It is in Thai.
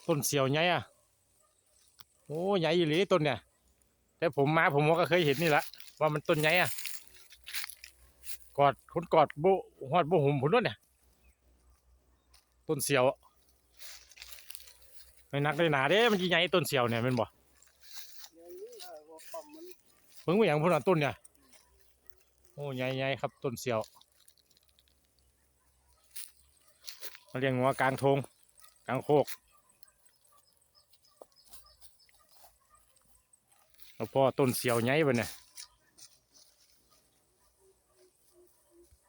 ต้นเสียวใหญ่อะโอ้ใหญ่อยู่เลยต้นเนี่ยแต่ผมก็เคยเห็นนี่แหละว่ามันต้นใหญ่อะกอดคนกอดโบหอดโบหุ่มผุนด้วยเนี่ยต้นเสียวไม่นักได้หนาเด้มันจะใหญ่ต้นเสียวเนี่ยมันบ่เพิ่งไปอย่างพุ่นอ่ะต้นเนี่ยโอ้ใหญ่ๆครับต้นเสียวมาเลี้ยงงัวกลางทงกลางโคกแล้วพ่อต้นเสียวใหญ่ปะเนี่ย